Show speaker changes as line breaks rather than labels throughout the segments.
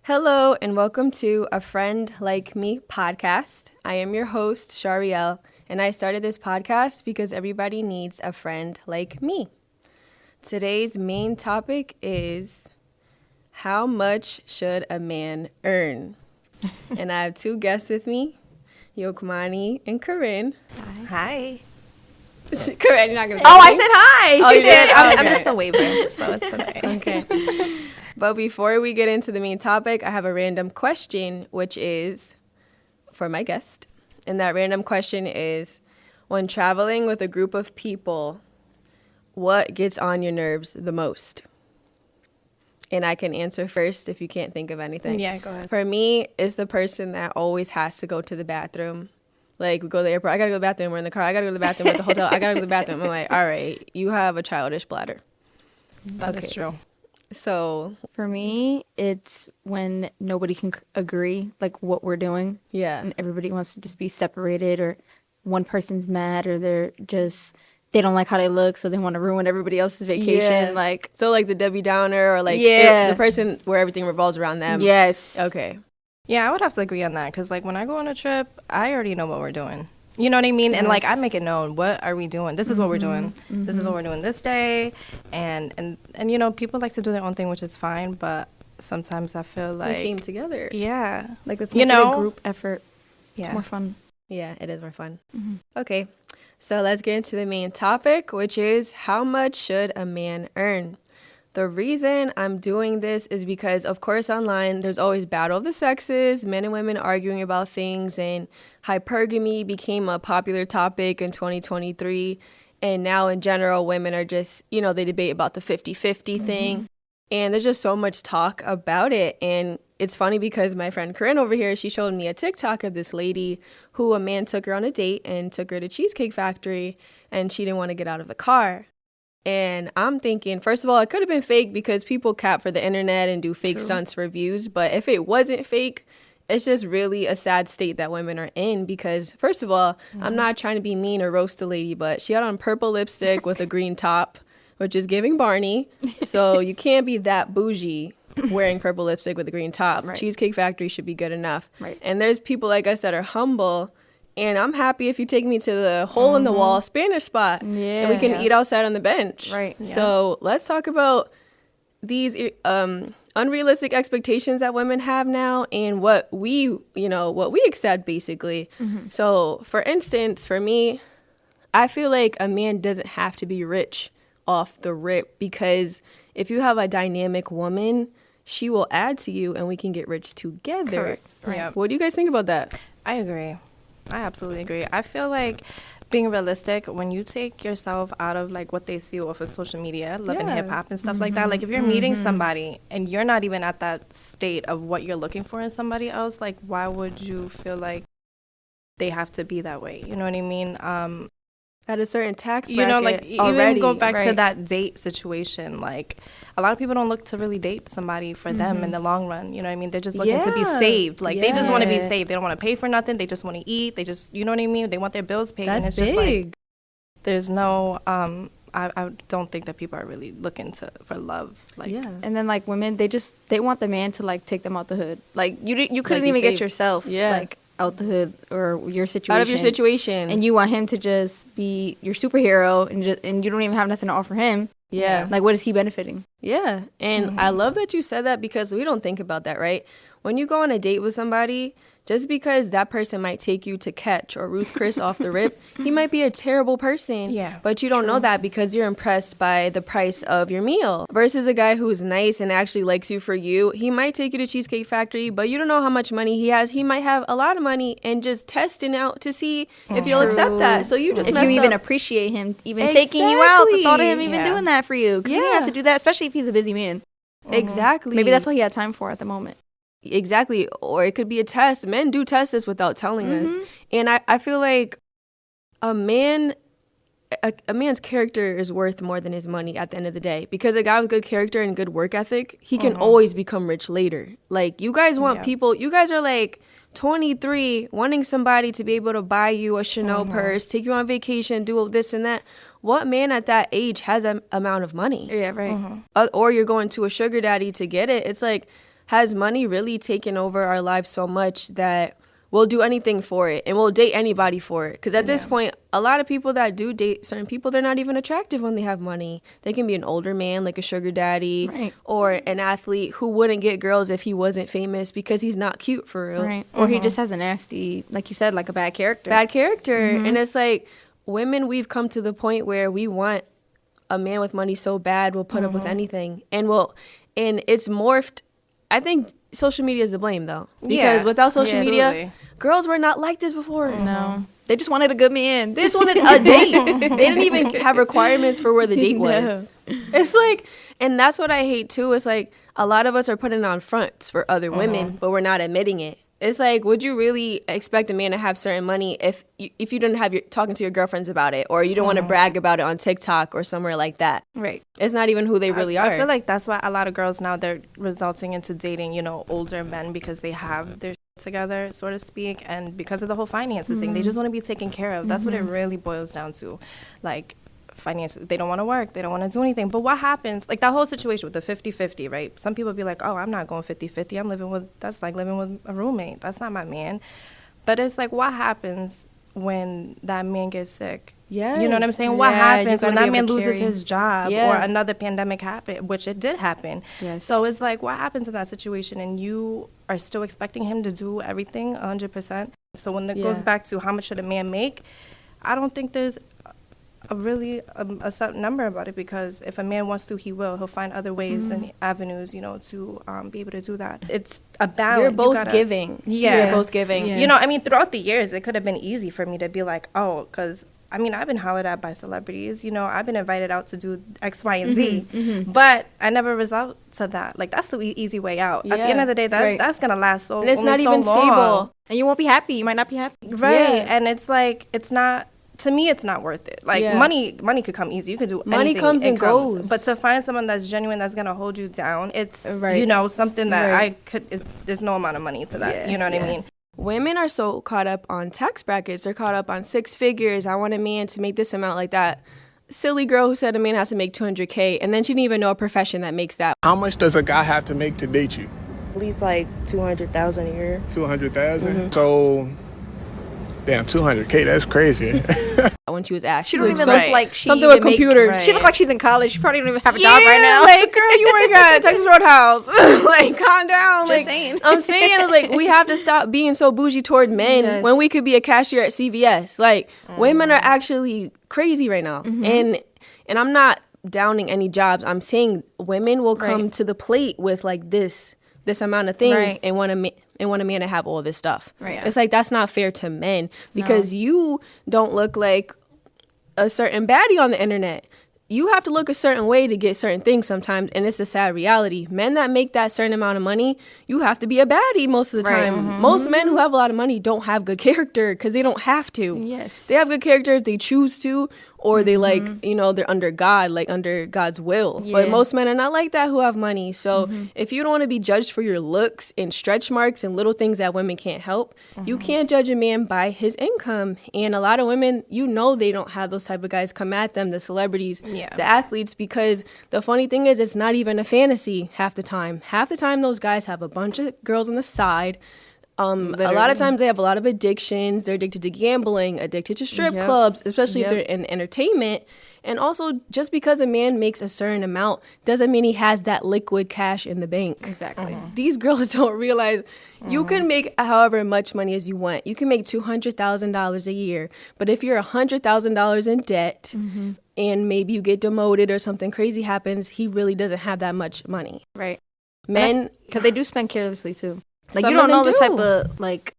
Hello, and welcome to A Friend Like Me podcast. I am your host, Shariel, and I started this podcast because everybody needs a friend like me. Today's main topic is how much should a man earn? And I have two guests with me, Yokmani and Corinne.
Hi.
Corinne, you're not going to say
Oh, I
anything?
said hi.
Oh,
She
you
did.
did?
I'm
Okay.
just the waiver, so it's okay.
Okay. But before we get into the main topic, I have a random question, which is for my guest. And that random question is, when traveling with a group of people, what gets on your nerves the most? And I can answer first if you can't think of anything.
Yeah, go ahead.
For me, it's the person that always has to go to the bathroom. Like, we go to the airport, I gotta go to the bathroom, we're in the car, I gotta go to the bathroom, we're at the hotel, I gotta go to the bathroom. I'm like, all right, you have a childish bladder.
That is true.
So,
For me, it's when nobody can agree, like, what we're doing.
yeah.
And everybody wants to just be separated, or one person's mad, or they don't like how they look, so they want to ruin everybody else's vacation.
Yeah.
Like,
So, like the Debbie Downer or like
Yeah.
the person where everything revolves around them.
yes.
Okay.
Yeah, I would have to agree on that because, like, when I go on a trip, I already know what we're doing. You know what I mean? And, like, I make it known. What are we doing? This is what we're doing. This is what we're doing this day. And you know, people like to do their own thing, which is fine. But sometimes I feel
We
like,
came together.
yeah.
Like, let's
You
make it
know?
a group effort. It's
Yeah.
more fun.
Yeah, it is more fun. Okay. So let's get into the main topic, which is how much should a man earn? The reason I'm doing this is because, of course, online, there's always battle of the sexes, men and women arguing about things, and hypergamy became a popular topic in 2023. And now, in general, women are just, they debate about the 50-50 thing. And there's just so much talk about it. And it's funny because my friend Corinne over here, she showed me a TikTok of this lady who a man took her on a date and took her to Cheesecake Factory, and she didn't want to get out of the car. And I'm thinking, first of all, it could have been fake because people cap for the internet and do fake stunts for views. But if it wasn't fake, it's just really a sad state that women are in because, first of all, I'm not trying to be mean or roast the lady, but she had on purple lipstick with a green top, which is giving Barney. So you can't be that bougie wearing purple lipstick with a green top.
Right.
Cheesecake Factory should be good enough.
Right.
And there's people like us that are humble. And I'm happy if you take me to the hole in the wall Spanish spot and we can
Yeah.
eat outside on the bench.
Right.
So let's talk about these unrealistic expectations that women have now and what we accept basically. So for instance, for me, I feel like a man doesn't have to be rich off the rip because if you have a dynamic woman, she will add to you and we can get rich together.
Correct. Yeah.
What do you guys think about that?
I agree. I absolutely agree. I feel like being realistic, when you take yourself out of like what they see off of social media, love and
Yeah.
hip hop and stuff like that, like if you're meeting somebody and you're not even at that state of what you're looking for in somebody else, like why would you feel like they have to be that way? You know what I mean?
At a certain tax bracket
You know, like
already.
even go back to
right.
that date situation. Like a lot of people don't look to really date somebody for them in the long run. You know what I mean? They're just looking to be
Yeah.
saved. Like they just want to be
Yeah.
saved. They don't want to pay for nothing. They just want to eat. They just, you know what I mean? They want their bills paid. and
That's
it's just like
big.
there's no. I don't think that people are really looking for love. Like
Yeah.
And then, like, women, they want the man to, like, take them out the hood. Like, you couldn't
be
even
safe.
get yourself,
Yeah.
like, out the hood or your situation.
Out of your situation.
And you want him to just be your superhero and you don't even have nothing to offer him.
yeah.
Like, what is he benefiting?
Yeah. And I love that you said that because we don't think about that, right? When you go on a date with somebody, just because that person might take you to Catch or Ruth Chris off the rip, he might be a terrible person.
Yeah,
But you don't know that because you're impressed by the price of your meal. Versus a guy who's nice and actually likes you for you, he might take you to Cheesecake Factory, but you don't know how much money he has. He might have a lot of money and just testing out to see if you'll accept that. So you just
If
messed
you even
up.
appreciate him even taking you out, the thought of him even
Yeah.
doing that for you. Because he didn't
Yeah.
have to do that, especially if he's a busy man.
Exactly.
Maybe that's what he had time for at the moment.
Exactly. Or it could be a test. Men do test us without telling us. And I feel like a man's character is worth more than his money at the end of the day. Because a guy with good character and good work ethic, he can always become rich later. Like, you guys want people, you guys are like 23, wanting somebody to be able to buy you a Chanel purse, take you on vacation, do all this and that. What man at that age has an amount of money?
Yeah, right.
Or you're going to a sugar daddy to get it. It's like, has money really taken over our lives so much that we'll do anything for it and we'll date anybody for it? Because at this point, a lot of people that do date certain people, they're not even attractive when they have money. They can be an older man, like a sugar daddy,
Right.
or an athlete who wouldn't get girls if he wasn't famous because he's not cute for real.
Right. Or he just has a nasty, like you said, like a bad character.
Bad character. And it's like, women, we've come to the point where we want a man with money so bad we'll put up with anything. And it's morphed. I think social media is to blame, though. Because without social media, girls were not like this before.
No. They just wanted a good man.
They just wanted a date. They didn't even have requirements for where the date was. It's like, and that's what I hate too. It's like a lot of us are putting on fronts for other women, but we're not admitting it. It's like, would you really expect a man to have certain money if you didn't have talking to your girlfriends about it, or you don't want to brag about it on TikTok or somewhere like that?
Right.
It's not even who they really are.
I feel like that's why a lot of girls now, they're resulting into dating, you know, older men because they have their shit together, so to speak, and because of the whole finances thing, they just want to be taken care of. That's what it really boils down to. Like, finances, they don't want to work, they don't want to do anything. But what happens, like that whole situation with the 50-50, right? Some people be like, oh, I'm not going 50-50. That's like living with a roommate. That's not my man. But it's like, what happens when that man gets sick?
Yeah.
You know what I'm saying? What happens when that man loses
carry.
his job or another pandemic happened, which it did happen.
Yes.
So it's like, what happens in that situation? And you are still expecting him to do everything 100%. So when it goes back to how much should a man make, I don't think there's a set number about it, because if a man wants to, he will. He'll find other ways and avenues, you know, to be able to do that. It's a balance.
You're both giving.
Yeah.
You're both giving.
Yeah.
You know, I mean, throughout the years, it could have been easy for me to be like, oh, because, I mean, I've been hollered at by celebrities. You know, I've been invited out to do X, Y, and Z. But I never resort to that. Like, that's the easy way out. At the end of the day, that's going to last so long.
And it's not even
long.
stable.
And you won't be happy. You might not be happy.
Right.
Yeah.
And it's like, it's not. To me, it's not worth it. Like, money could come easy. You could do
money
anything.
comes and goes.
But to find someone that's genuine, that's going to hold you down, it's,
Right.
you know, something that
Right.
there's no amount of money to that.
Yeah,
You know what I mean?
Women are so caught up on tax brackets. They're caught up on six figures. I want a man to make this amount, like that silly girl who said a man has to make $200K, and then she didn't even know a profession that makes that.
How much does a guy have to make to date you?
At least like 200,000 a year.
200,000. So, damn, 200K. That's crazy.
When she was asked,
She don't even
Right.
look like she
something
even
with computers.
She look like she's in college. She probably don't even have a job right now.
Like, girl, you work at Texas Roadhouse. Like, calm down.
Just
like,
saying.
I'm saying, it's like, we have to stop being so bougie toward men
Yes.
when we could be a cashier at CVS. Like, women are actually crazy right now. And I'm not downing any jobs. I'm saying women will come
Right.
to the plate with like this amount of things
Right.
and want a man to have all this stuff.
Right.
It's like, that's not fair to men because you don't look like a certain baddie on the internet. You have to look a certain way to get certain things sometimes, and it's a sad reality. Men that make that certain amount of money, you have to be a baddie most of the
Right.
time. Most men who have a lot of money don't have good character because they don't have to.
Yes.
They have good character if they choose to, or they like, you know, they're under God, like under God's will. But
Yeah.
most men are not like that who have money. So if you don't want to be judged for your looks and stretch marks and little things that women can't help, you can't judge a man by his income. And a lot of women, you know, they don't have those type of guys come at them, the celebrities, the athletes, because the funny thing is it's not even a fantasy half the time. Half the time those guys have a bunch of girls on the side. A lot of times they have a lot of addictions. They're addicted to gambling, addicted to strip clubs, especially if they're in entertainment. And also, just because a man makes a certain amount doesn't mean he has that liquid cash in the bank.
Exactly.
These girls don't realize you can make however much money as you want. You can make $200,000 a year. But if you're $100,000 in debt and maybe you get demoted or something crazy happens, he really doesn't have that much money.
Right.
Men,
Because they do spend carelessly too. Like,
Some
you don't
of
know
them
the type
do.
of, like,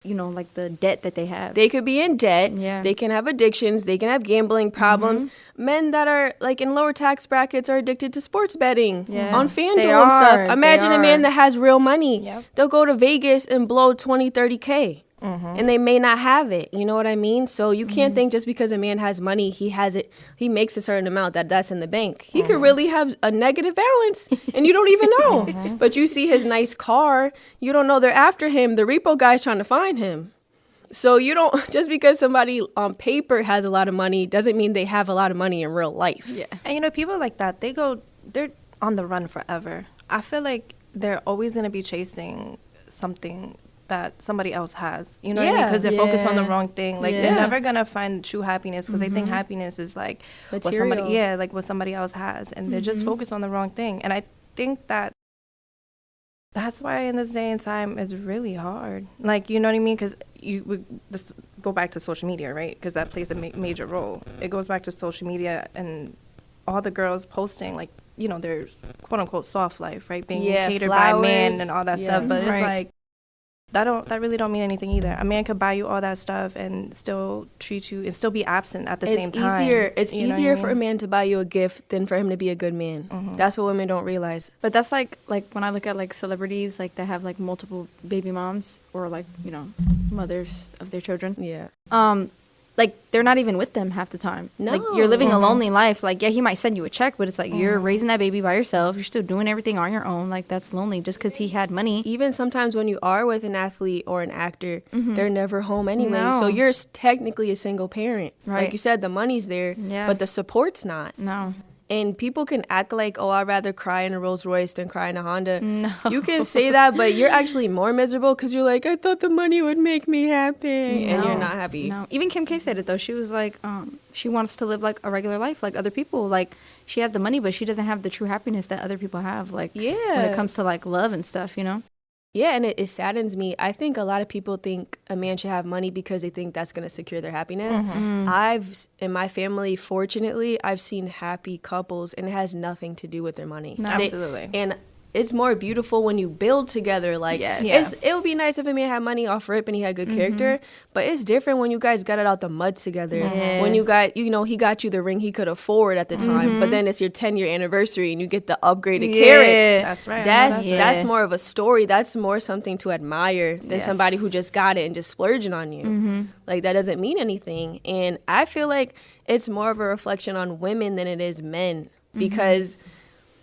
you know, like the debt that they have.
they could be in debt.
Yeah.
They can have addictions. They can have gambling problems. Men that are like in lower tax brackets are addicted to sports betting
Yeah.
on FanDuel
They
and
are.
stuff.
They
Imagine a man
are.
that has real money.
Yep.
They'll go to Vegas and blow 20, 30K. And they may not have it. You know what I mean? So you can't think just because a man has money, he has it, he makes a certain amount that's in the bank. He could really have a negative balance and you don't even know. But you see his nice car, you don't know they're after him. The repo guy's trying to find him. So you don't, just because somebody on paper has a lot of money doesn't mean they have a lot of money in real life.
Yeah.
And, you know, people like that, they're on the run forever. I feel like they're always going to be chasing something that somebody else has. You know what I mean? Because they're focused on the wrong thing. Like, they're never going to find true happiness because they think happiness is like
material.
what somebody else has. And they're just focused on the wrong thing. And I think that's why in this day and time it's really hard. Like, you know what I mean? Because let's go back to social media, right? Because that plays a major role. It goes back to social media and all the girls posting, like, you know, their quote-unquote soft life, right? Being catered by men and all that stuff. But it's like, that really don't mean anything either. A man could buy you all that stuff and still treat you and still be absent at the same time.
It's easier for a man to buy you a gift than for him to be a good man. That's what women don't realize.
But that's like when I look at like celebrities, like that have like multiple baby moms or like, you know, mothers of their children.
Yeah.
Like, they're not even with them half the time.
No.
Like, you're living a lonely life. Like, yeah, he might send you a check, but it's like you're raising that baby by yourself. You're still doing everything on your own. Like, that's lonely just because he had money.
Even sometimes when you are with an athlete or an actor, they're never home anyway.
No.
So you're technically a single parent.
Right.
Like you said, the money's there, but the support's not.
No.
And people can act like, oh, I'd rather cry in a Rolls Royce than cry in a Honda.
No.
You can say that, but you're actually more miserable because you're like, I thought the money would make me happy. And you're not happy.
No. Even Kim K said it, though. She was like, she wants to live like a regular life like other people. Like, she has the money, but she doesn't have the true happiness that other people have. Like, when it comes to like love and stuff, you know?
Yeah, and it saddens me. I think a lot of people think a man should have money because they think that's going to secure their happiness. In my family, fortunately, I've seen happy couples, and it has nothing to do with their money.
No.
Absolutely.
And it's more beautiful when you build together. Like, it would be nice if a man had money off rip and he had good character, but it's different when you guys got it out the mud together. When you got, you know, he got you the ring he could afford at the time, but then it's your 10-year anniversary and you get the upgraded carrots.
That's right.
That's more of a story. That's more something to admire than somebody who just got it and just splurging on you. Like, that doesn't mean anything. And I feel like it's more of a reflection on women than it is men because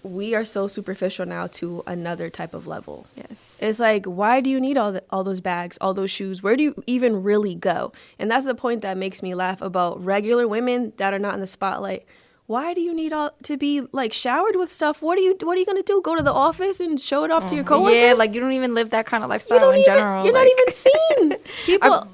we are so superficial now to another type of level.
Yes.
It's like, why do you need all those bags, all those shoes? Where do you even really go? And that's the point that makes me laugh about regular women that are not in the spotlight. Why do you need to be like showered with stuff? What are you gonna do? Go to the office and show it off to your coworkers?
Yeah, like you don't even live that kind of lifestyle in general.
You're
like,
not even seen. People,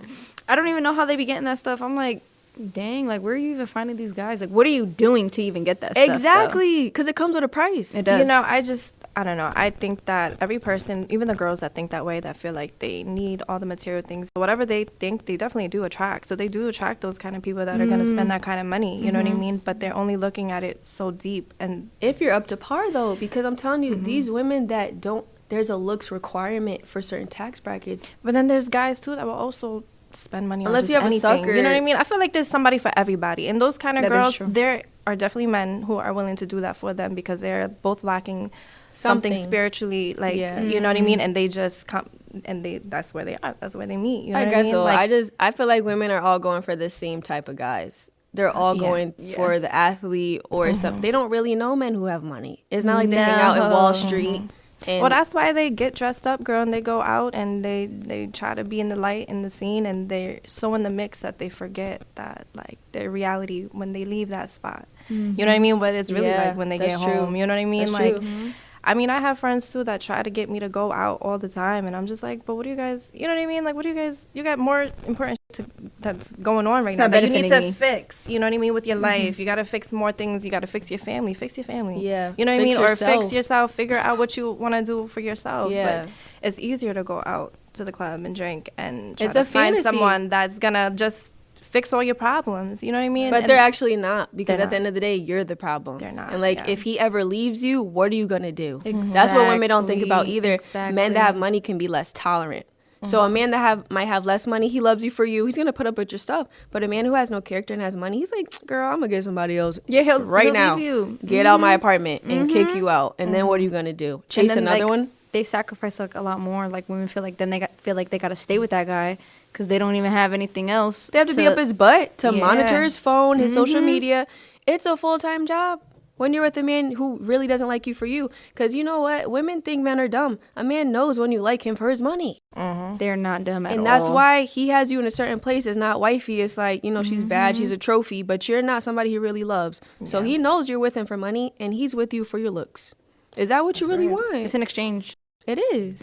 I don't even know how they be getting that stuff. I'm like, dang, like, where are you even finding these guys? Like, what are you doing to even get that stuff?
Exactly, because it comes with a price.
It does.
You know, I don't know. I think that every person, even the girls that think that way, that feel like they need all the material things, whatever they think, they definitely do attract. So they do attract those kind of people that are going to spend that kind of money. You know what I mean? But they're only looking at it so deep. And
if you're up to par, though, because I'm telling you, these women that don't, there's a looks requirement for certain tax brackets.
But then there's guys, too, that will also spend money
unless
on just
you have
anything.
a sucker.
You know what I mean? I feel like there's somebody for everybody. And those kind of
That
girls, there are definitely men who are willing to do that for them because they're both lacking something spiritually, like, you know what I mean? And they just come, and that's where they are. That's where they meet. You know
I
what
guess
I mean?
so.
Like,
I feel like women are all going for the same type of guys. They're all going for the athlete or something. They don't really know men who have money. It's not like they hang out in Wall Street. And
well, that's why they get dressed up, girl, and they go out and they try to be in the light, in the scene, and they're so in the mix that they forget that, like, their reality when they leave that spot. You know what I mean? What it's really like when they get home. You know what I mean?
That's
like,
true.
I mean, I have friends, too, that try to get me to go out all the time, and I'm just like, but what do you guys, you know what I mean? Like, what do you guys, you got more important shit that's going on right now that you need to fix, you know what I mean, with your life. You got to fix more things. You got to fix your family. Fix your family.
Yeah.
You know what I mean?
Yourself.
Or fix yourself. Figure out what you want to do for yourself.
Yeah.
But it's easier to go out to the club and drink and try
It's
to
a
find
fantasy.
someone that's going to just fix all your problems. You know what I mean?
But
And
they're actually not, because
they're
at the
not.
end of the day, you're the problem.
They're not,
And like,
yeah.
if he ever leaves you, what are you gonna do? That's what women don't think about either.
Exactly.
Men that have money can be less tolerant. So a man that might have less money, he loves you for you. He's gonna put up with your stuff. But a man who has no character and has money, he's like, girl, I'm gonna get somebody else.
Yeah, he'll
now.
leave you.
Get out my apartment and kick you out. And then what are you gonna do? Chase
And then,
another
like,
one?
They sacrifice like a lot more. Like, women feel like feel like they gotta stay with that guy because they don't even have anything else.
They have to be up his butt to monitor his phone, his social
Mm-hmm.
media. It's a full-time job when you're with a man who really doesn't like you for you. Because you know what? Women think men are dumb. A man knows when you like him for his money.
They're not dumb at all.
And that's why he has you in a certain place. It's not wifey. It's like, you know, she's bad. She's a trophy. But you're not somebody he really loves. So he knows you're with him for money, and he's with you for your looks. Is that what you really want?
It's an exchange.
It is.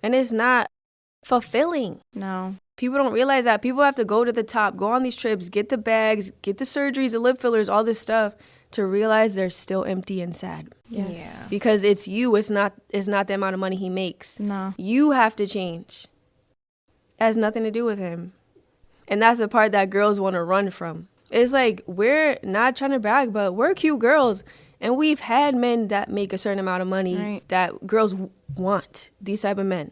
And it's not fulfilling.
No.
People don't realize that. People have to go to the top, go on these trips, get the bags, get the surgeries, the lip fillers, all this stuff to realize they're still empty and sad.
Yes.
Yeah.
Because it's you. It's not the amount of money he makes.
No.
You have to change. It has nothing to do with him. And that's the part that girls want to run from. It's like, we're not trying to brag, but we're cute girls. And we've had men that make a certain amount of money that girls want. These type of men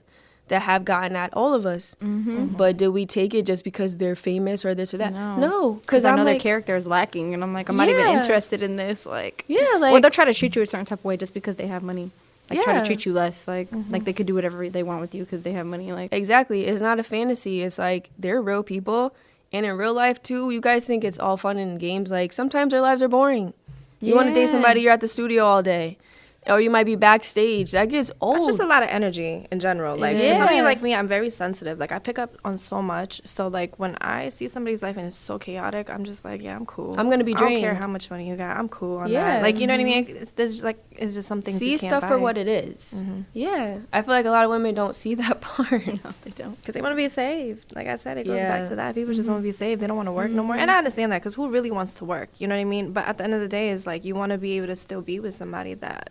that have gotten at all of us. But did we take it just because they're famous or this or that? No.
Because I know their character is lacking. And I'm like, I'm not even interested in this. Like,
like,
or they'll try to treat you a certain type of way just because they have money. Like, try to treat you less. Like, like they could do whatever they want with you because they have money. Like,
exactly. It's not a fantasy. It's like, they're real people. And in real life, too, you guys think it's all fun and games. Like, sometimes their lives are boring. You want to date somebody, you're at the studio all day. Or you might be backstage. That gets old.
That's just a lot of energy in general. Like, for somebody like me, I'm very sensitive. Like, I pick up on so much. So, like, when I see somebody's life and it's so chaotic, I'm just like, yeah, I'm cool.
I'm going to be drained.
I don't care how much money you got. I'm cool on that. Like, you know what I mean? It's just some things
see
you can't
stuff
buy.
for what it is. Yeah. I feel like a lot of women don't see that part.
no, they don't.
Because they want to be saved. Like I said, it goes back to that. People just want to be saved. They don't want to work no more. And I understand that because who really wants to work? You know what I mean? But at the end of the day, it's like you want to be able to still be with somebody that,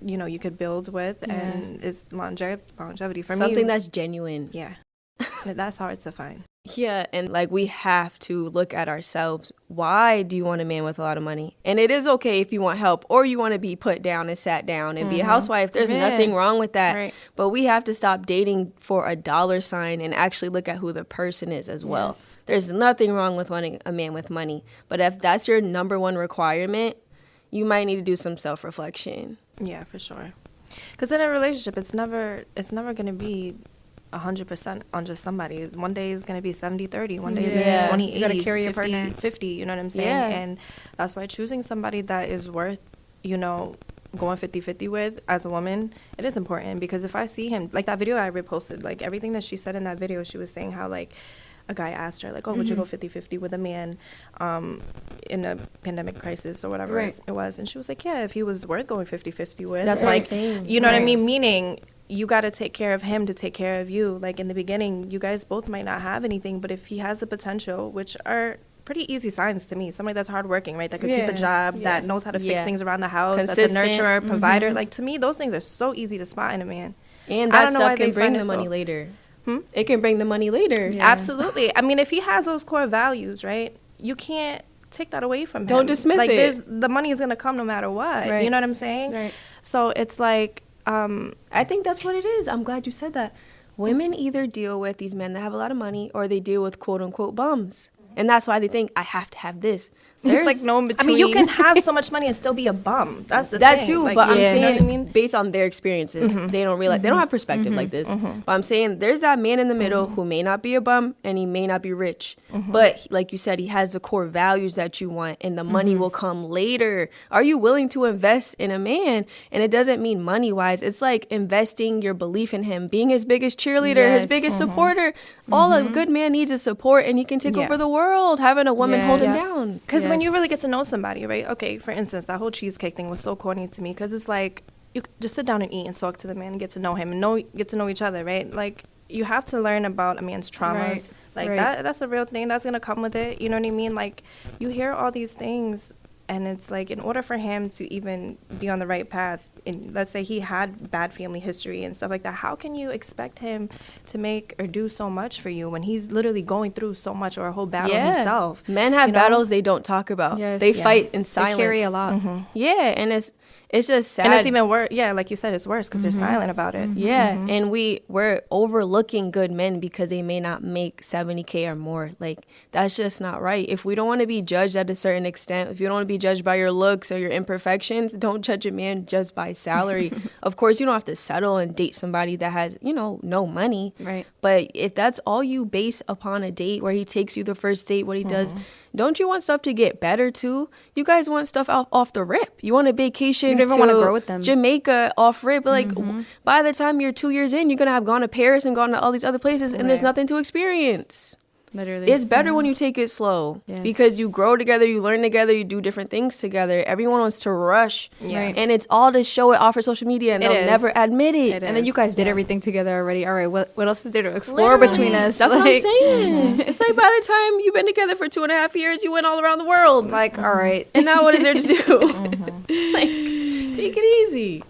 you know, you could build with and it's longevity for me.
Something that's genuine.
Yeah. That's hard to find.
Yeah. And like, we have to look at ourselves. Why do you want a man with a lot of money? And it is okay if you want help or you want to be put down and sat down and be a housewife. There's nothing wrong with that. Right. But we have to stop dating for a dollar sign and actually look at who the person is as well. There's nothing wrong with wanting a man with money. But if that's your number one requirement, you might need to do some self-reflection.
Yeah, for sure. Because in a relationship, it's never going to be 100% on just somebody. One day is going to be 70-30. One day is going to be 20-80.
You got to carry your
50,
partner.
50, you know what I'm saying?
Yeah.
And that's why choosing somebody that is worth, you know, going 50-50 with as a woman, it is important. Because if I see him, like that video I reposted, like everything that she said in that video, she was saying how, like, a guy asked her, like, oh, would you go 50-50 with a man in a pandemic crisis or whatever it was? And she was like, yeah, if he was worth going 50-50 with.
That's what I'm saying.
You know what I mean? Meaning, you got to take care of him to take care of you. Like, in the beginning, you guys both might not have anything, but if he has the potential, which are pretty easy signs to me, somebody that's hardworking, right, that could keep a job, that knows how to fix things around the house,
consistent.
That's a nurturer, provider. Like, to me, those things are so easy to spot in a man.
And that stuff can bring the money later. It can bring the money later.
Yeah. Absolutely. I mean, if he has those core values, right, you can't take that away from him.
Don't dismiss
like,
it.
The money is going to come no matter what. You know what I'm saying?
Right.
So it's like,
I think that's what it is. I'm glad you said that. Women either deal with these men that have a lot of money or they deal with quote unquote bums. And that's why they think, I have to have this.
There's like no in between.
I mean, you can have so much money and still be a bum. That's the
that
thing.
too,
like,
but I'm saying,
you know what I mean?
based on their experiences, they don't realize, they don't have perspective like this. But I'm saying there's that man in the middle who may not be a bum and he may not be rich. But like you said, he has the core values that you want and the money will come later. Are you willing to invest in a man? And it doesn't mean money wise. It's like investing your belief in him, being his biggest cheerleader, his biggest supporter. All a good man needs is support and he can take over the world, having a woman hold him down.
Because when you really get to know somebody, right? Okay, for instance, that whole cheesecake thing was so corny to me because it's like you just sit down and eat and talk to the man and get to know him and get to know each other, right? Like, you have to learn about a man's traumas. That's a real thing that's gonna come with it. You know what I mean? Like, you hear all these things and it's like, in order for him to even be on the right path, and let's say he had bad family history and stuff like that, how can you expect him to make or do so much for you when he's literally going through so much or a whole battle himself?
Men have battles they don't talk about. They fight in silence.
They carry a lot.
Yeah, and it's just sad.
And it's even worse. Yeah, like you said, it's worse because they're silent about it.
Yeah, and we're overlooking good men because they may not make $70K or more. Like, that's just not right. If we don't want to be judged at a certain extent, if you don't want to be judged by your looks or your imperfections, don't judge a man just by salary. Of course, you don't have to settle and date somebody that has, no money.
Right.
But if that's all you base upon a date where he takes you the first date, what he does, don't you want stuff to get better too? You guys want stuff off the rip. You want a vacation.
You never want to grow with them.
Jamaica off rip. But like, by the time you're 2 years in, you're going to have gone to Paris and gone to all these other places and there's nothing to experience.
Literally.
It's better when you take it slow because you grow together, you learn together, you do different things together. Everyone wants to rush.
Right.
And it's all to show it off for social media and they'll never admit it.
And then you guys did everything together already. All right, what else is there to explore between us?
That's what I'm saying. It's like by the time you've been together for 2.5 years, you went all around the world.
Like, all right.
And now what is there to do? Like, take it easy.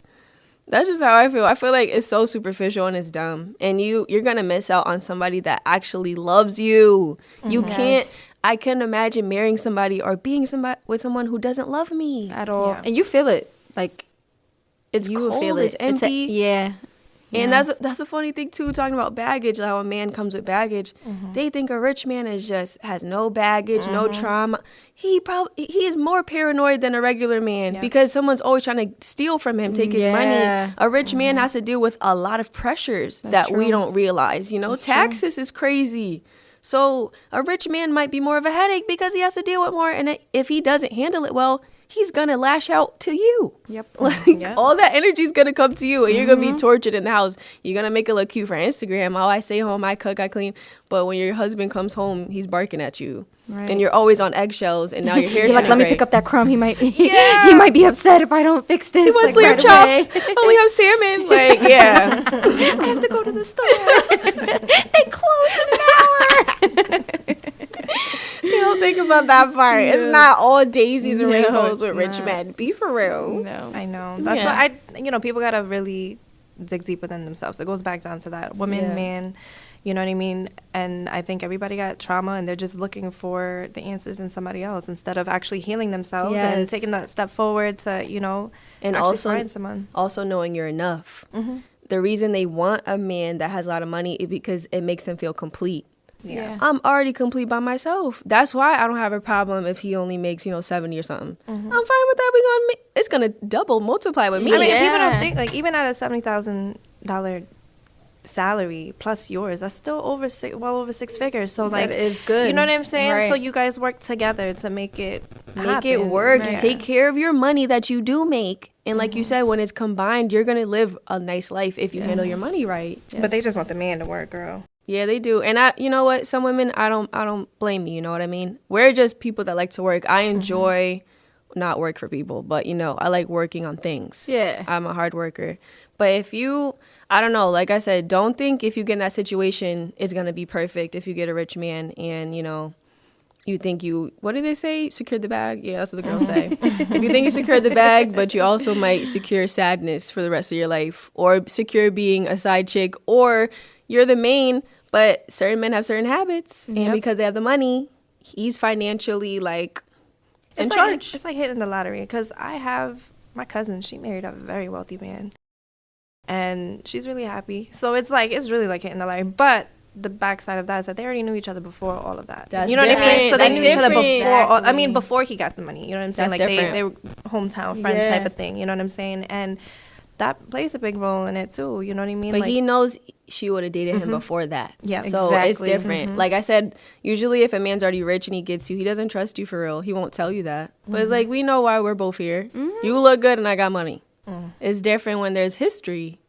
That's just how I feel. I feel like it's so superficial and it's dumb. And you're going to miss out on somebody that actually loves you. You can't. I couldn't imagine marrying somebody or being with someone who doesn't love me.
At all. Yeah. And you feel it. Like,
it's cold, it's empty.
Yeah.
And that's a funny thing too, talking about baggage, how a man comes with baggage. They think a rich man has no baggage, no trauma. He is more paranoid than a regular man because someone's always trying to steal from him, take his money. A rich man has to deal with a lot of pressures that we don't realize. You know, taxes is crazy. So a rich man might be more of a headache because he has to deal with more. And if he doesn't handle it well, he's going to lash out to you.
Yep.
All that energy is going to come to you and you're going to be tortured in the house. You're going to make it look cute for Instagram. Oh, I stay home, I cook, I clean. But when your husband comes home, he's barking at you. Right. And you're always on eggshells and now your hair's
like, let me pick up that crumb. He might be upset if I don't fix this.
He wants lamb chops. I only have salmon. Like,
I have to go to the store. They close in an hour.
You don't think about that part. It's not all daisies and rainbows with rich men. Be for real.
No. I know. That's why people got to really dig deep within themselves. It goes back down to that woman, man, you know what I mean? And I think everybody got trauma and they're just looking for the answers in somebody else instead of actually healing themselves and taking that step forward to, and actually find someone.
Also knowing you're enough. The reason they want a man that has a lot of money is because it makes them feel complete.
Yeah.
I'm already complete by myself. That's why I don't have a problem if he only makes, 70 or something. I'm fine with that. It's going to double multiply with me.
I mean, people don't think, like, even at a $70,000 salary plus yours, that's still well over six figures. So, like,
that is good.
You know what I'm saying?
Right.
So you guys work together to make it
work. You take care of your money that you do make. And like you said, when it's combined, you're going to live a nice life if you handle your money right.
But they just want the man to work, girl.
Yeah, they do. And you know what? Some women, I don't blame you. You know what I mean? We're just people that like to work. I enjoy not work for people, but I like working on things. Yeah. I'm a hard worker. But if I don't know, like I said, don't think if you get in that situation, it's going to be perfect if you get a rich man and, you think what do they say? Secure the bag? Yeah, that's what the girls say. If you think you secured the bag, but you also might secure sadness for the rest of your life or secure being a side chick or you're the main, but certain men have certain habits. And because they have the money, he's financially in charge.
It's like hitting the lottery because I have my cousin, she married a very wealthy man. And she's really happy. So it's really like hitting the lottery. But the backside of that is that they already knew each other before all of that.
That's
you know
different.
What I mean? So they knew each other before.
Exactly.
Before he got the money. You know what I'm saying?
That's
like
different.
they were hometown friends type of thing. You know what I'm saying? And that plays a big role in it too. You know what I mean?
But he knows she would have dated him before that.
Yeah,
so it's different. Like I said, usually if a man's already rich and he gets you, he doesn't trust you for real. He won't tell you that. But it's like, we know why we're both here. You look good and I got money. It's different when there's history,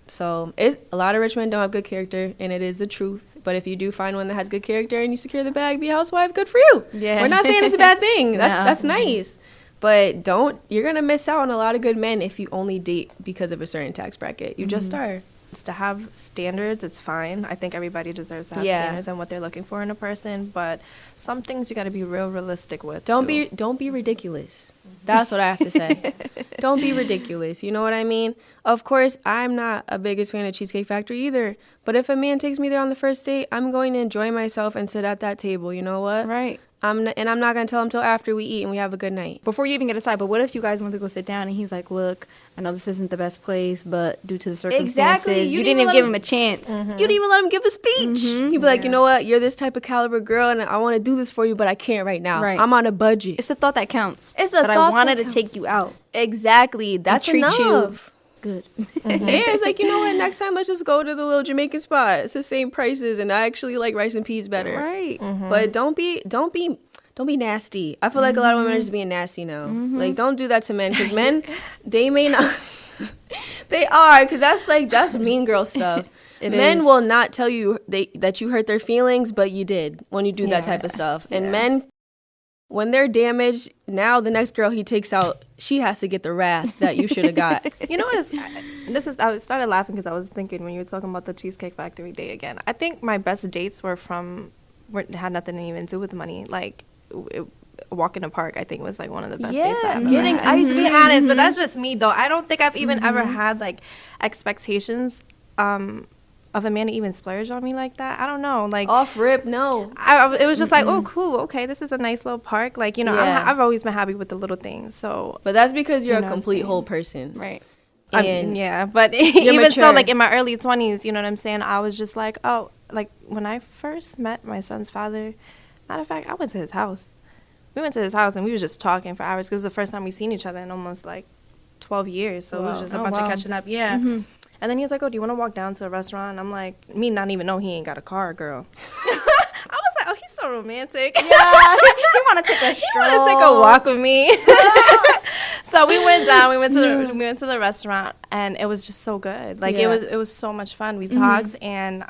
So a lot of rich men don't have good character, and it is the truth. But if you do find one that has good character and you secure the bag, be a housewife, good for you. Yeah. We're not saying it's a bad thing. That's nice. But you're going to miss out on a lot of good men if you only date because of a certain tax bracket. You just are.
To have standards, it's fine. I think everybody deserves to have standards and what they're looking for in a person. But some things you got to be real realistic with.
Don't be ridiculous. That's what I have to say. Don't be ridiculous. You know what I mean? Of course, I'm not a biggest fan of Cheesecake Factory either. But if a man takes me there on the first date, I'm going to enjoy myself and sit at that table. You know what?
Right.
I'm not going to tell him till after we eat and we have a good night.
Before you even get aside, but what if you guys want to go sit down and he's like, look, I know this isn't the best place, but due to the circumstances, you didn't even give him a chance.
You didn't even let him give the speech. He'd be like, you know what? You're this type of caliber girl and I want to do this for you, but I can't right now. Right. I'm on a budget.
It's the thought that counts.
It's a thought
I wanted to take you out.
Exactly. That's enough. You
good.
Yeah, it's like, you know what? Next time, let's just go to the little Jamaican spot. It's the same prices, and I actually like rice and peas better.
Right.
But don't be nasty. I feel like a lot of women are just being nasty now. Like, don't do that to men, because men, they may not. They are, because that's mean girl stuff. Men will not tell you that you hurt their feelings, but you did when you do that type of stuff. And men, when they're damaged, now the next girl he takes out, she has to get the wrath that you should have got.
You know what? I started laughing because I was thinking when you were talking about the Cheesecake Factory day again. I think my best dates had nothing to even do with money. Like, walk in the park, I think, was like one of the best dates I ever
getting
had.
ice.
To be honest, but that's just me though. I don't think I've even ever had like expectations of a man to even splurge on me like that. I don't know, like
off rip. No,
it was just like, oh, cool, okay, this is a nice little park. Like, you know, I've always been happy with the little things. So,
but that's because you're a complete whole person,
right?
And but even
mature.
so, like in my early 20s, you know what I'm saying, I was just like, oh, like when I first met my son's father, matter of fact, I went to his house. We went to his house and we were just talking for hours because it was the first time we seen each other in almost like 12 years. So it was just a bunch of catching up. Yeah. And then he was like, oh, do you want to walk down to a restaurant? And I'm like, me not even know he ain't got a car, girl. I was like, oh, he's so romantic.
Yeah, he want to take a stroll.
He want to take a walk with me. So we went down. We went to the restaurant, and it was just so good. Like it was so much fun. We talked, and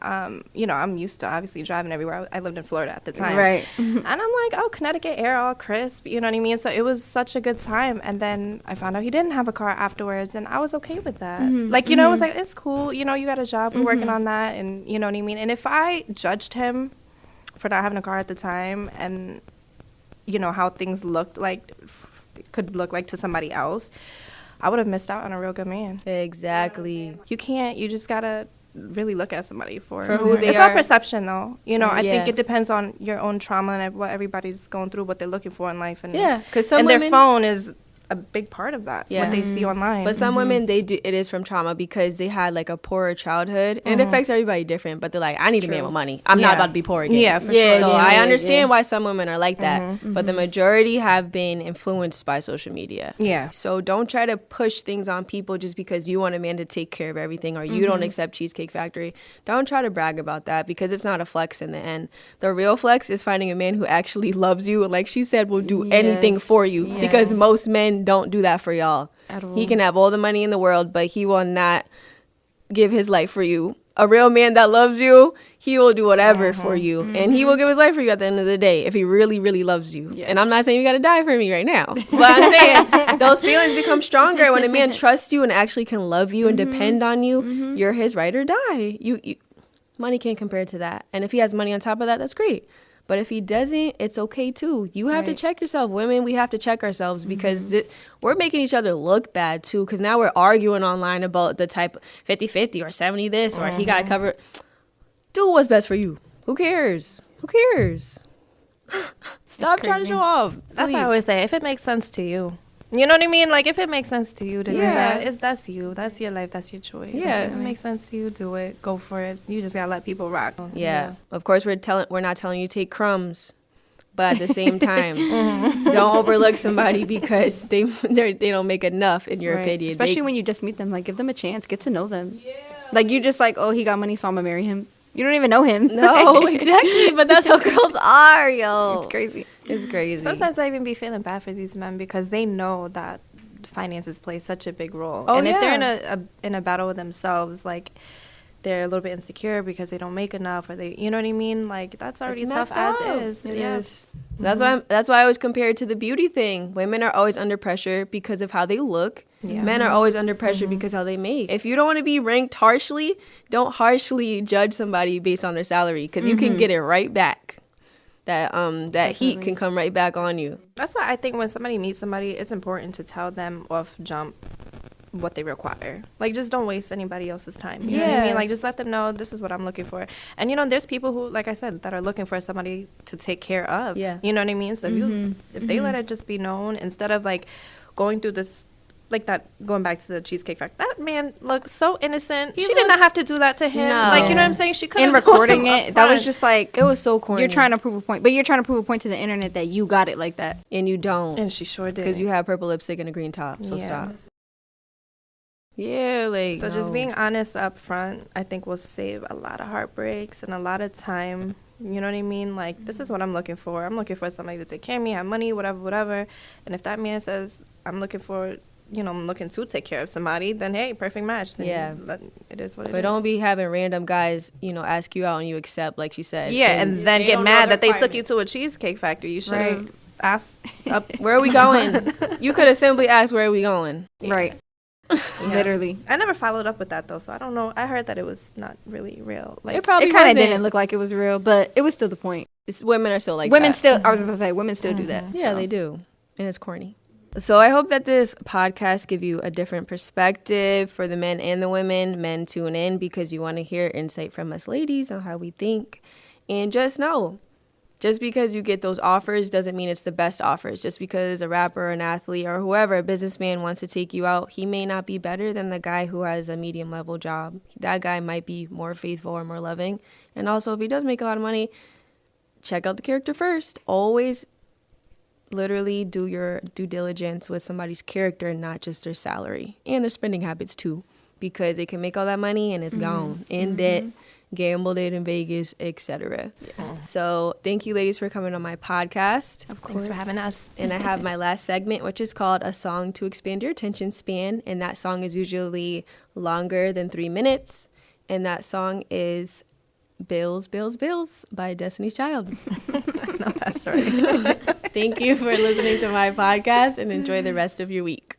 you know, I'm used to obviously driving everywhere. I lived in Florida at the time,
right?
And I'm like, oh, Connecticut air, all crisp. You know what I mean? So it was such a good time. And then I found out he didn't have a car afterwards, and I was okay with that. Like, you know, it was like, it's cool. You know, you got a job. We're working on that, and you know what I mean. And if I judged him for not having a car at the time, and you know how things looked like, could look like to somebody else, I would have missed out on a real good man.
Exactly.
You just gotta really look at somebody for
who they
it's
are.
all perception though, you know. I think it depends on your own trauma and what everybody's going through, what they're looking for in life, and
because
their phone is a big part of that, what they see online.
But some women, it is from trauma because they had like a poorer childhood, and it affects everybody different, but they're like, I need a man with money. I'm not about to be poor again.
Yeah, for sure.
So I understand why some women are like that, but the majority have been influenced by social media.
Yeah.
So don't try to push things on people just because you want a man to take care of everything, or you don't accept Cheesecake Factory. Don't try to brag about that, because it's not a flex in the end. The real flex is finding a man who actually loves you, and like she said, will do anything for you, because most men don't do that for y'all. He can have all the money in the world, but he will not give his life for you. A real man that loves you, he will do whatever for you, and he will give his life for you at the end of the day if he really, really loves you. And I'm not saying you got to die for me right now, but I'm saying those feelings become stronger when a man trusts you and actually can love you and depend on you. You're his ride or die. You money can't compare to that, and if he has money on top of that, that's great. But if he doesn't, it's okay too. You have to check yourself. Women, we have to check ourselves, because we're making each other look bad too, because now we're arguing online about the type 50-50 or 70 this, or he got to cover. Do what's best for you. Who cares? Who cares? Stop trying to show off.
That's what I always say. If it makes sense to you. You know what I mean? Like, if it makes sense to you to do that, that's you. That's your life. That's your choice.
Yeah.
If it makes sense to you, do it. Go for it. You just gotta let people rock.
Yeah. Of course, we're not telling you to take crumbs, but at the same time, don't overlook somebody because they don't make enough in your opinion.
Especially when you just meet them, like, give them a chance, get to know them. Yeah. Like, you just like, oh, he got money, so I'm gonna marry him. You don't even know him.
No, exactly. But that's how girls are, yo.
It's crazy.
It's crazy.
Sometimes I even be feeling bad for these men because they know that finances play such a big role.
Oh,
and if they're in a battle with themselves, like they're a little bit insecure because they don't make enough, or they, you know what I mean? Like, that's already tough as is.
It is. That's why I always compare it to the beauty thing. Women are always under pressure because of how they look. Yeah. Men are always under pressure because how they make. If you don't want to be ranked harshly, don't harshly judge somebody based on their salary, because you can get it right back. That heat can come right back on you.
That's why I think when somebody meets somebody, it's important to tell them off jump what they require. Like, just don't waste anybody else's time. You know what I mean? Like, just let them know this is what I'm looking for. And, you know, there's people who, like I said, that are looking for somebody to take care of. Yeah. You know what I mean? So if they let it just be known, instead of, like, going through this, like that, going back to the Cheesecake Factory, that man looked so innocent. She did not have to do that to him. No. Like, you know what I'm saying? She couldn't.
In recording it, that was just like,
it was so corny.
You're trying to prove a point, but you're trying to prove a point to the internet that you got it like that,
and you don't.
And she sure did,
because you have purple lipstick and a green top. So stop. Yeah, like,
so just being honest up front, I think, will save a lot of heartbreaks and a lot of time. You know what I mean? Like, this is what I'm looking for. I'm looking for somebody to take care of me, have money, whatever. And if that man says, I'm looking for I'm looking to take care of somebody, then hey, perfect match. Then it is what it is.
But don't be having random guys, ask you out and you accept, like she said.
Yeah, and then get mad that they took you to a Cheesecake Factory. You should have asked
where are we going? You could have simply asked, where are we going?
Right. Literally.
I never followed up with that though, so I don't know. I heard that it was not really real. Like
it probably
kind of didn't look like it was real, but it was still the point.
Women are still like
women
that.
still. I was going to say women still do that.
Yeah, they do, and it's corny. So I hope that this podcast give you a different perspective for the men and the women. Men, tune in because you want to hear insight from us ladies on how we think. And just know, just because you get those offers doesn't mean it's the best offers. Just because a rapper or an athlete or whoever, a businessman wants to take you out, he may not be better than the guy who has a medium level job. That guy might be more faithful or more loving. And also, if he does make a lot of money, check out the character first. Always literally do your due diligence with somebody's character and not just their salary and their spending habits too, because they can make all that money and it's gone in debt, gambled it in Vegas, etc. So thank you ladies for coming on my podcast.
Of course. Thanks for having us.
And I have my last segment, which is called A Song to Expand Your Attention Span, and that song is usually longer than 3 minutes, and that song is Bills, Bills, Bills by Destiny's Child.
I know that's right.
Thank you for listening to my podcast and enjoy the rest of your week.